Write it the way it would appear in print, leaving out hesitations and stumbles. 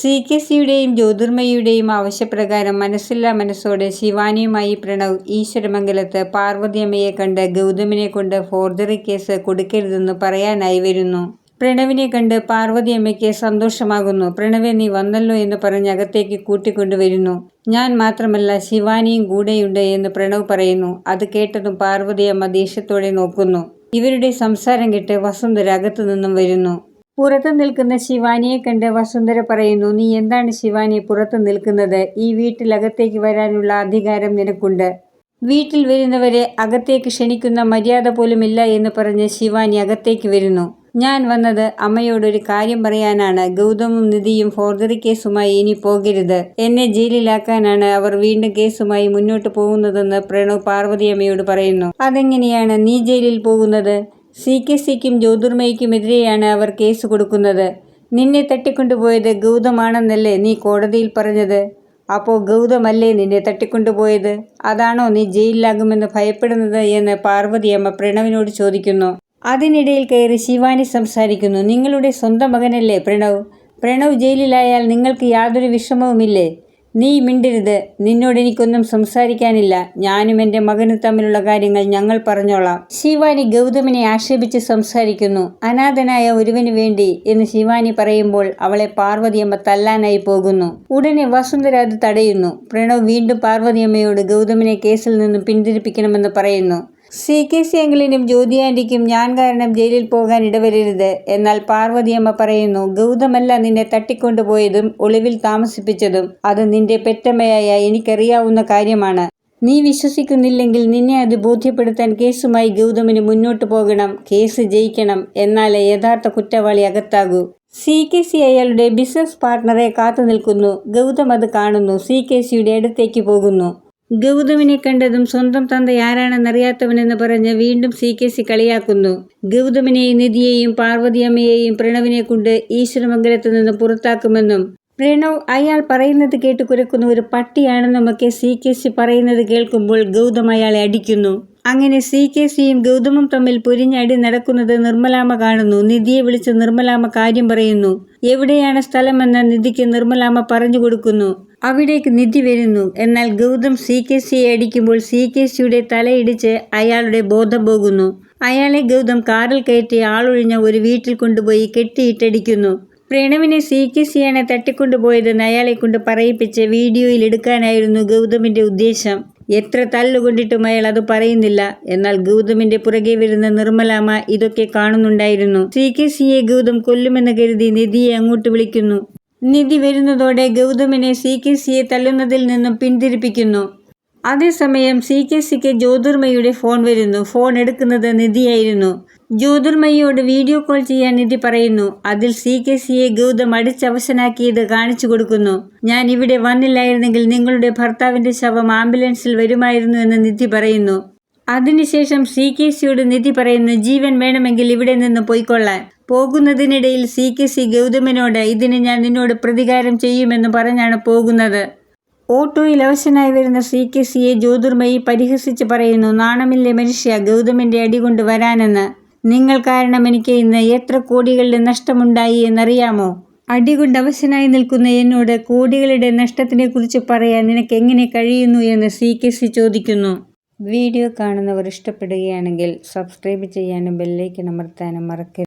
സിയുടെയും ജ്യോതിർമയിയുടെയും ആവശ്യപ്രകാരം മനസ്സില്ലാ മനസ്സോടെ ശിവാനിയുമായി പ്രണവ് ഈശ്വരമംഗലത്ത് പാർവതിയമ്മയെ കണ്ട് ഗൗതമിനെ കൊണ്ട് ഫോർജറി കേസ് കൊടുക്കരുതെന്ന് പറയാനായി വരുന്നു. പ്രണവിനെ കണ്ട് പാർവതിയമ്മയ്ക്ക് സന്തോഷമാകുന്നു. പ്രണവെ, നീ വന്നല്ലോ എന്ന് പറഞ്ഞ് അകത്തേക്ക് കൂട്ടിക്കൊണ്ടുവരുന്നു. ഞാൻ മാത്രമല്ല, ശിവാനിയും കൂടെയുണ്ട് എന്ന് പ്രണവ് പറയുന്നു. അത് കേട്ടതും പാർവതിയമ്മ ദേഷ്യത്തോടെ നോക്കുന്നു. ഇവരുടെ സംസാരം കേട്ട് വസുന്ധര അകത്തു നിന്നും വരുന്നു. പുറത്തു നിൽക്കുന്ന ശിവാനിയെ കണ്ട് വസുന്ധര പറയുന്നു, നീ എന്താണ് ശിവാനി പുറത്തു നിൽക്കുന്നത്? ഈ വീട്ടിലകത്തേക്ക് വരാനുള്ള അധികാരം നിനക്കുണ്ട്. വീട്ടിൽ വരുന്നവരെ അകത്തേക്ക് ക്ഷണിക്കുന്ന മര്യാദ പോലുമില്ല എന്ന് പറഞ്ഞ് ശിവാനി അകത്തേക്ക് വരുന്നു. ഞാൻ വന്നത് അമ്മയോടൊരു കാര്യം പറയാനാണ്. ഗൗതമും നിധിയും ഫോർജറി കേസുമായി ഇനി പോകരുത്. എന്നെ ജയിലിലാക്കാനാണ് അവർ വീണ്ടും കേസുമായി മുന്നോട്ട് പോകുന്നതെന്ന് പ്രണവ് പാർവതിയമ്മയോട് പറയുന്നു. അതെങ്ങനെയാണ് നീ ജയിലിൽ പോകുന്നത്? സിക്കും ജ്യോതിർമയിക്കുമെതിരെയാണ് അവർ കേസ് കൊടുക്കുന്നത്. നിന്നെ തട്ടിക്കൊണ്ടുപോയത് ഗൗതമാണെന്നല്ലേ നീ കോടതിയിൽ പറഞ്ഞത്? അപ്പോൾ ഗൗതമല്ലേ നിന്നെ തട്ടിക്കൊണ്ടുപോയത്? അതാണോ നീ ജയിലിലാകുമെന്ന് ഭയപ്പെടുന്നത് എന്ന് പാർവതിയമ്മ പ്രണവിനോട് ചോദിക്കുന്നു. അതിനിടയിൽ കയറി ശിവാനി സംസാരിക്കുന്നു. നിങ്ങളുടെ സ്വന്തം മകനല്ലേ പ്രണവ്? പ്രണവ് ജയിലിലായാൽ നിങ്ങൾക്ക് യാതൊരു വിഷമവുമില്ലേ? നീ മിണ്ടരുത്. നിന്നോട് എനിക്കൊന്നും സംസാരിക്കാനില്ല. ഞാനും എൻ്റെ മകനും തമ്മിലുള്ള കാര്യങ്ങൾ ഞങ്ങൾ പറഞ്ഞോളാം. ശിവാനി ഗൗതമിനെ ആക്ഷേപിച്ച് സംസാരിക്കുന്നു. അനാഥനായ ഒരുവന് വേണ്ടി എന്ന് ശിവാനി പറയുമ്പോൾ അവളെ പാർവതിയമ്മ തല്ലാനായി പോകുന്നു. ഉടനെ വസുന്ധര അത് തടയുന്നു. പ്രണവ് വീണ്ടും പാർവതിയമ്മയോട് ഗൗതമിനെ കേസിൽ നിന്നും പിന്തിരിപ്പിക്കണമെന്ന് പറയുന്നു. സി അങ്കിളിനും ജ്യോതി ആൻറ്റിക്കും ഞാൻ കാരണം ജയിലിൽ പോകാൻ ഇടവരരുത്. എന്നാൽ പാർവതിയമ്മ പറയുന്നു, ഗൗതമല്ല നിന്നെ തട്ടിക്കൊണ്ടുപോയതും ഒളിവിൽ താമസിപ്പിച്ചതും. അത് നിന്റെ പെറ്റമ്മയായ എനിക്കറിയാവുന്ന കാര്യമാണ്. നീ വിശ്വസിക്കുന്നില്ലെങ്കിൽ നിന്നെ അത് ബോധ്യപ്പെടുത്താൻ കേസുമായി ഗൗതമിന് മുന്നോട്ട് പോകണം. കേസ് ജയിക്കണം. എന്നാലേ യഥാർത്ഥ കുറ്റവാളി അകത്താകൂ. സി അയാളുടെ ബിസിനസ് പാർട്ട്ണറെ കാത്തു നിൽക്കുന്നു. ഗൗതം അത് കാണുന്നു. സിയുടെ അടുത്തേക്ക് പോകുന്നു. ഗൗതമിനെ കണ്ടതും സ്വന്തം തന്ത ആരാണെന്നറിയാത്തവനെന്ന് പറഞ്ഞ് വീണ്ടും സി കളിയാക്കുന്നു. ഗൗതമിനെയും നിധിയെയും പാർവതിയമ്മയെയും പ്രണവിനെ കൊണ്ട് ഈശ്വരമംഗലത്ത് നിന്ന് പുറത്താക്കുമെന്നും പ്രണവ് അയാൾ പറയുന്നത് കേട്ട് കുരക്കുന്ന ഒരു പട്ടിയാണെന്നുമൊക്കെ സി പറയുന്നത് കേൾക്കുമ്പോൾ ഗൗതം അയാളെ അടിക്കുന്നു. അങ്ങനെ സിയും ഗൗതമും തമ്മിൽ പൊരിഞ്ഞടി നടക്കുന്നത് നിർമ്മലാമ്മ കാണുന്നു. നിധിയെ വിളിച്ച് നിർമ്മലാമ്മ കാര്യം പറയുന്നു. എവിടെയാണ് സ്ഥലമെന്ന് നിധിക്ക് നിർമ്മലാമ്മ പറഞ്ഞു കൊടുക്കുന്നു. അവിടേക്ക് നിധി വരുന്നു. എന്നാൽ ഗൗതം സിയെ അടിക്കുമ്പോൾ സിയുടെ തലയിടിച്ച് അയാളുടെ ബോധം പോകുന്നു. അയാളെ ഗൗതം കാറിൽ കയറ്റി ആളൊഴിഞ്ഞ ഒരു വീട്ടിൽ കൊണ്ടുപോയി കെട്ടിയിട്ടടിക്കുന്നു. പ്രണവിനെ സിയാണ് തട്ടിക്കൊണ്ടുപോയതെന്ന് അയാളെ കൊണ്ട് പറയിപ്പിച്ച് വീഡിയോയിൽ എടുക്കാനായിരുന്നു ഗൗതമിന്റെ ഉദ്ദേശം. എത്ര തല്ലുകൊണ്ടിട്ടും അയാൾ അത് പറയുന്നില്ല. എന്നാൽ ഗൗതമിന്റെ പുറകെ വരുന്ന നിർമ്മലാമ്മ ഇതൊക്കെ കാണുന്നുണ്ടായിരുന്നു. സിയെ ഗൗതം കൊല്ലുമെന്ന് കരുതി നിധിയെ അങ്ങോട്ട് വിളിക്കുന്നു. നിധി വരുന്നതോടെ ഗൗതമിനെ സിയെ തല്ലുന്നതിൽ നിന്നും പിന്തിരിപ്പിക്കുന്നു. അതേസമയം സിക്ക് ജ്യോതിർമയിയുടെ ഫോൺ വരുന്നു. ഫോൺ എടുക്കുന്നത് നിധിയായിരുന്നു. ജ്യോതിർമയിയോട് വീഡിയോ കോൾ ചെയ്യാൻ നിധി പറയുന്നു. അതിൽ സിയെ ഗൗതം അടിച്ചവശനാക്കിയത് കാണിച്ചു കൊടുക്കുന്നു. ഞാൻ ഇവിടെ വന്നില്ലായിരുന്നെങ്കിൽ നിങ്ങളുടെ ഭർത്താവിന്റെ ശവം ആംബുലൻസിൽ വരുമായിരുന്നു എന്ന് നിധി പറയുന്നു. അതിനുശേഷം സിയോട് നിധി പറയുന്നു, ജീവൻ വേണമെങ്കിൽ ഇവിടെ നിന്ന് പോയിക്കൊള്ളാൻ. പോകുന്നതിനിടയിൽ സി ഗൗതമിനോട് ഇതിന് ഞാൻ നിന്നോട് പ്രതികാരം ചെയ്യുമെന്ന് പറഞ്ഞാണ് പോകുന്നത്. ഓട്ടോയിൽ അവശനായി വരുന്ന സിയെ ജ്യോതിർമയി പരിഹസിച്ച് പറയുന്നു, നാണമില്ലേ മനുഷ്യ ഗൗതമിന്റെ അടി കൊണ്ട് വരാനെന്ന്. നിങ്ങൾ കാരണം എനിക്ക് ഇന്ന് എത്ര കോടികളുടെ നഷ്ടമുണ്ടായി എന്നറിയാമോ? അടികൊണ്ട് അവശനായി നിൽക്കുന്ന എന്നോട് കോടികളുടെ നഷ്ടത്തിനെ കുറിച്ച് പറയാൻ നിനക്ക് എങ്ങനെ കഴിയുന്നു എന്ന് സി ചോദിക്കുന്നു. വീഡിയോ കാണുന്നവർ ഇഷ്ടപ്പെടുകയാണെങ്കിൽ സബ്സ്ക്രൈബ് ചെയ്യാനും ബെല്ലൈക്കൺ അമർത്താനും മറക്കരുത്.